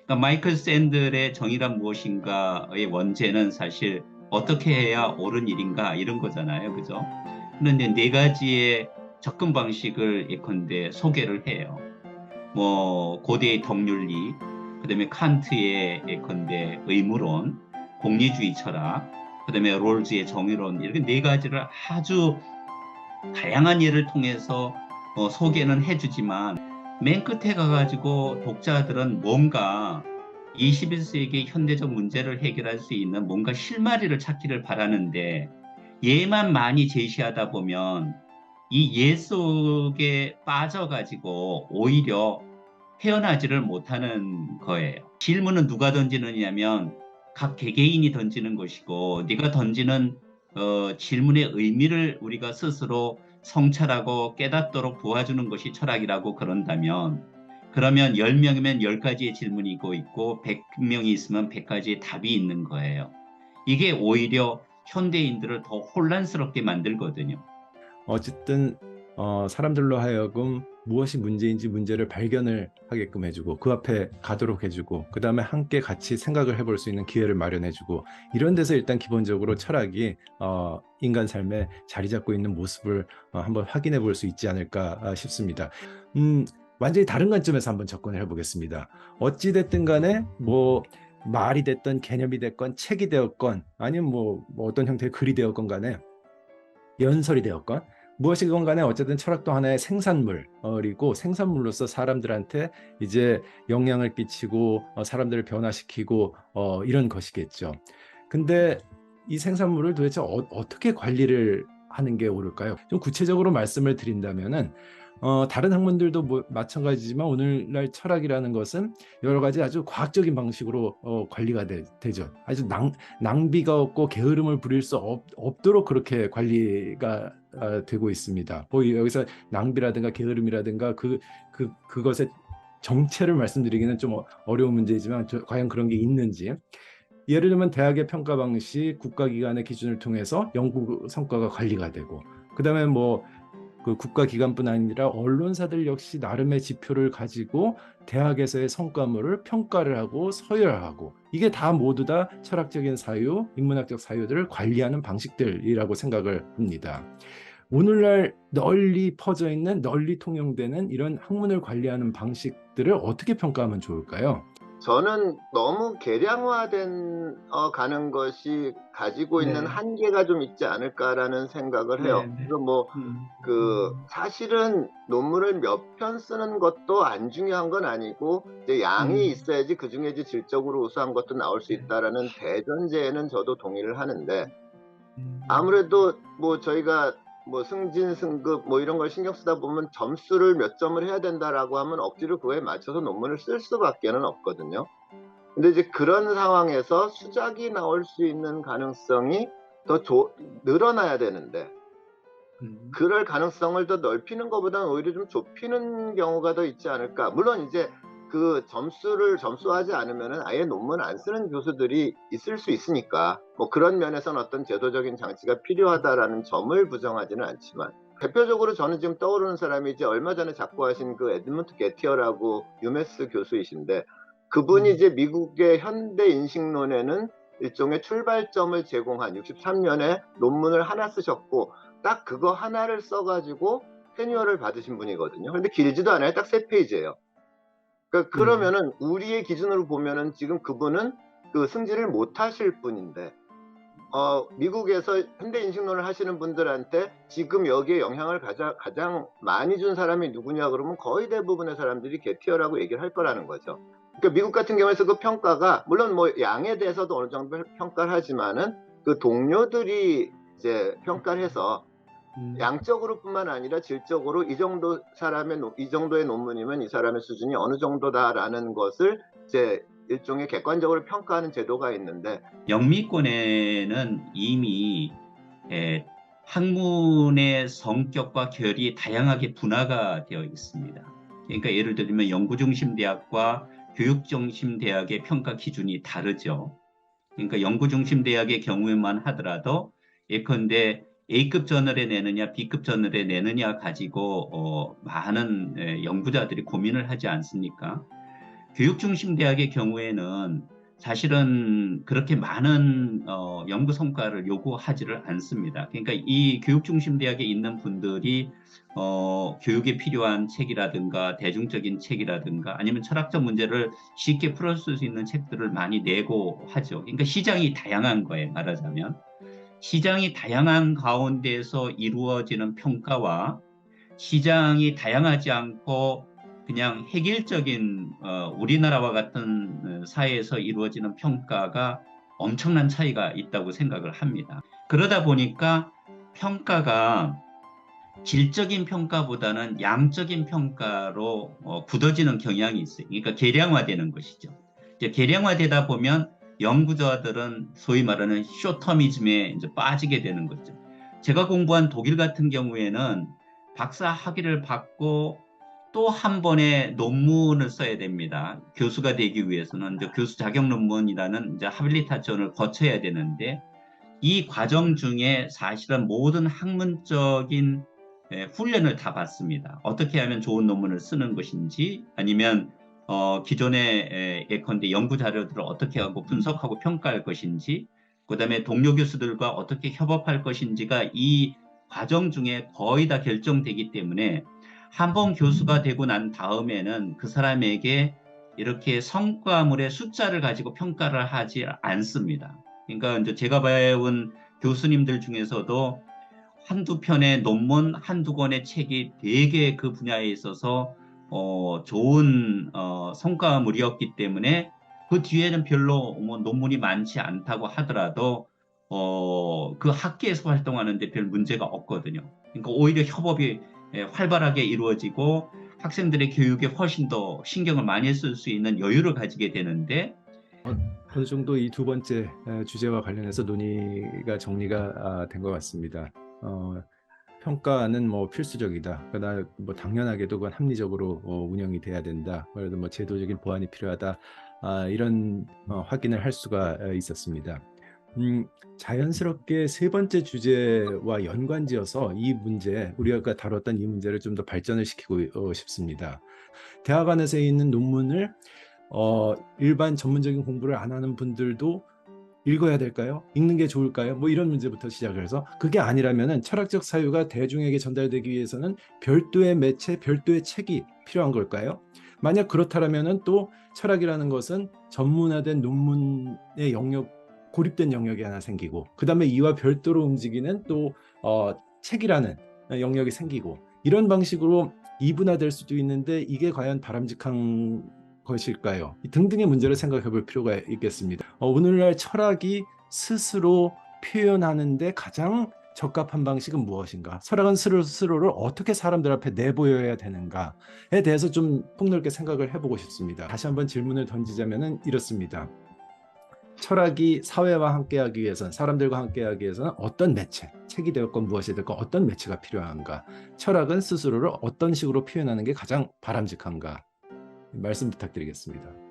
그러니까 마이클 샌들의 정의란 무엇인가의 원제는 사실 어떻게 해야 옳은 일인가 이런 거잖아요. 그죠? 그런데 네 가지의 접근 방식을 예컨대 소개를 해요. 뭐 고대의 덕윤리, 그다음에 칸트의 예컨대 의무론, 공리주의 철학, 그다음에 롤즈의 정의론 이렇게 네 가지를 아주 다양한 예를 통해서 소개는 해주지만 맨 끝에 가가지고 독자들은 뭔가 21세기 현대적 문제를 해결할 수 있는 뭔가 실마리를 찾기를 바라는데 예만 많이 제시하다 보면 이 예 속에 빠져가지고 오히려 헤어나지를 못하는 거예요. 질문은 누가 던지느냐면 각 개개인이 던지는 것이고 네가 던지는 질문의 의미를 우리가 스스로 성찰하고 깨닫도록 도와주는 것이 철학이라고 그런다면 그러면 10명이면 10가지의 질문이고 있고 100명이 있으면 100가지의 답이 있는 거예요. 이게 오히려 현대인들을 더 혼란스럽게 만들거든요. 어쨌든 사람들로 하여금 무엇이 문제인지 문제를 발견을 하게끔 해주고 그 앞에 가도록 해주고 그 다음에 함께 같이 생각을 해볼 수 있는 기회를 마련해주고 이런 데서 일단 기본적으로 철학이 인간 삶에 자리 잡고 있는 모습을 한번 확인해 볼 수 있지 않을까 싶습니다. 완전히 다른 관점에서 한번 접근을 해보겠습니다. 어찌됐든 간에 뭐 말이 됐건 개념이 됐건 책이 되었건 아니면 뭐 어떤 형태의 글이 되었건 간에 연설이 되었건 무엇이건 간에 어쨌든 철학도 하나의 생산물이고 생산물로서 사람들한테 이제 영향을 끼치고 사람들을 변화시키고 이런 것이겠죠. 근데 이 생산물을 도대체 어떻게 관리를 하는 게 옳을까요? 좀 구체적으로 말씀을 드린다면은 다른 학문들도 마찬가지지만 오늘날 철학이라는 것은 여러 가지 아주 과학적인 방식으로 관리가 되죠. 아주 낭비가 없고 게으름을 부릴 수 없도록 그렇게 관리가 되고 있습니다. 뭐 여기서 낭비라든가 게으름이라든가 그것의 정체를 말씀드리기는 좀 어려운 문제이지만 과연 그런 게 있는지. 예를 들면 대학의 평가 방식, 국가기관의 기준을 통해서 연구 성과가 관리가 되고, 그다음에 뭐 그 국가기관뿐 아니라 언론사들 역시 나름의 지표를 가지고 대학에서의 성과물을 평가를 하고 서열하고 이게 다 모두 다 철학적인 사유, 인문학적 사유들을 관리하는 방식들이라고 생각을 합니다. 오늘날 널리 퍼져 있는 널리 통용되는 이런 학문을 관리하는 방식들을 어떻게 평가하면 좋을까요? 저는 너무 계량화된 가는 것이 가지고 있는 네, 한계가 좀 있지 않을까라는 생각을 네, 해요. 네. 그래서 뭐 사실은 논문을 몇 편 쓰는 것도 안 중요한 건 아니고 이제 양이 음, 있어야지 그 중에 이제 질적으로 우수한 것도 나올 수 네. 있다라는 대전제에는 저도 동의를 하는데 음, 아무래도 뭐 저희가 뭐 승진, 승급 뭐 이런 걸 신경 쓰다 보면 점수를 몇 점을 해야 된다라고 하면 억지로 그거에 맞춰서 논문을 쓸 수밖에는 없거든요. 근데 이제 그런 상황에서 수작이 나올 수 있는 가능성이 더 늘어나야 되는데 음, 그럴 가능성을 더 넓히는 것보다는 오히려 좀 좁히는 경우가 더 있지 않을까. 물론 이제 그 점수를 점수하지 않으면은 아예 논문 안 쓰는 교수들이 있을 수 있으니까 뭐 그런 면에서는 어떤 제도적인 장치가 필요하다라는 점을 부정하지는 않지만 대표적으로 저는 지금 떠오르는 사람이 이제 얼마 전에 작고하신 그 에드먼트 게티어라고 유메스 교수이신데 그분이 음, 이제 미국의 현대 인식론에는 일종의 출발점을 제공한 63년에 논문을 하나 쓰셨고 딱 그거 하나를 써가지고 테뉴어를 받으신 분이거든요. 근데 길지도 않아요. 딱 3페이지예요. 그러니까 음, 그러면은 우리의 기준으로 보면은 지금 그분은 그 승진을 못 하실 분인데 미국에서 현대 인식론을 하시는 분들한테 지금 여기에 영향을 가장 많이 준 사람이 누구냐 그러면 거의 대부분의 사람들이 게티어라고 얘기를 할 거라는 거죠. 그러니까 미국 같은 경우에서 그 평가가 물론 뭐 양에 대해서도 어느 정도 평가를 하지만은 그 동료들이 이제 평가를 해서 음. 양적으로뿐만 아니라 질적으로 이 정도 이 정도의 논문이면 이 사람의 수준이 어느 정도다라는 것을 이제 일종의 객관적으로 평가하는 제도가 있는데 영미권에는 이미 에, 학문의 성격과 결이 다양하게 분화가 되어 있습니다. 그러니까 예를 들면 연구중심 대학과 교육중심 대학의 평가 기준이 다르죠. 그러니까 연구중심 대학의 경우에만 하더라도 예컨대 A급 저널에 내느냐 B급 저널에 내느냐 가지고 많은 연구자들이 고민을 하지 않습니까? 교육 중심 대학의 경우에는 사실은 그렇게 많은 연구 성과를 요구하지를 않습니다. 그러니까 이 교육 중심 대학에 있는 분들이 교육에 필요한 책이라든가 대중적인 책이라든가 아니면 철학적 문제를 쉽게 풀을 수 있는 책들을 많이 내고 하죠. 그러니까 시장이 다양한 거예요, 말하자면. 시장이 다양한 가운데서 이루어지는 평가와 시장이 다양하지 않고 그냥 획일적인 우리나라와 같은 사회에서 이루어지는 평가가 엄청난 차이가 있다고 생각을 합니다. 그러다 보니까 평가가 질적인 평가보다는 양적인 평가로 굳어지는 경향이 있어요. 그러니까 계량화되는 것이죠. 이제 계량화되다 보면 연구자들은 소위 말하는 쇼터미즘에 이제 빠지게 되는 거죠. 제가 공부한 독일 같은 경우에는 박사 학위를 받고 또 한 번의 논문을 써야 됩니다. 교수가 되기 위해서는 이제 교수 자격 논문이라는 이제 하빌리타션을 거쳐야 되는데 이 과정 중에 사실은 모든 학문적인 훈련을 다 받습니다. 어떻게 하면 좋은 논문을 쓰는 것인지 아니면 기존의 예컨대 연구 자료들을 어떻게 하고 분석하고 평가할 것인지 그다음에 동료 교수들과 어떻게 협업할 것인지가 이 과정 중에 거의 다 결정되기 때문에 한 번 교수가 되고 난 다음에는 그 사람에게 이렇게 성과물의 숫자를 가지고 평가를 하지 않습니다. 그러니까 이제 제가 배운 교수님들 중에서도 한두 편의 논문, 한두 권의 책이 되게 그 분야에 있어서 좋은 성과물이었기 때문에 그 뒤에는 별로 뭐 논문이 많지 않다고 하더라도 그 학계에서 활동하는데 별 문제가 없거든요. 그러니까 오히려 협업이 활발하게 이루어지고 학생들의 교육에 훨씬 더 신경을 많이 쓸 수 있는 여유를 가지게 되는데 어느 정도 이 두 번째 주제와 관련해서 논의가 정리가 된 것 같습니다. 평가는 뭐 필수적이다. 그러나 뭐 당연하게도 그건 합리적으로 운영이 돼야 된다. 그래도 뭐 제도적인 보완이 필요하다. 이런 확인을 할 수가 있었습니다. 자연스럽게 세 번째 주제와 연관지어서 이 문제, 우리가 다뤘던 이 문제를 좀 더 발전을 시키고 싶습니다. 대학 안에서 있는 논문을 일반 전문적인 공부를 안 하는 분들도 읽어야 될까요? 읽는 게 좋을까요? 뭐 이런 문제부터 시작을 해서 그게 아니라면은 철학적 사유가 대중에게 전달되기 위해서는 별도의 매체, 별도의 책이 필요한 걸까요? 만약 그렇다면은 또 철학이라는 것은 전문화된 논문의 영역, 고립된 영역이 하나 생기고 그 다음에 이와 별도로 움직이는 또 책이라는 영역이 생기고 이런 방식으로 이분화될 수도 있는데 이게 과연 바람직한 것일까요? 등등의 문제를 생각해 볼 필요가 있겠습니다. 오늘날 철학이 스스로 표현하는데 가장 적합한 방식은 무엇인가? 철학은 스스로를 어떻게 사람들 앞에 내보여야 되는가에 대해서 좀 폭넓게 생각을 해보고 싶습니다. 다시 한번 질문을 던지자면 이렇습니다. 철학이 사회와 함께하기 위해서는 사람들과 함께하기 위해서는 어떤 매체, 책이 되었건 무엇이 되었건 어떤 매체가 필요한가? 철학은 스스로를 어떤 식으로 표현하는 게 가장 바람직한가? 말씀 부탁드리겠습니다.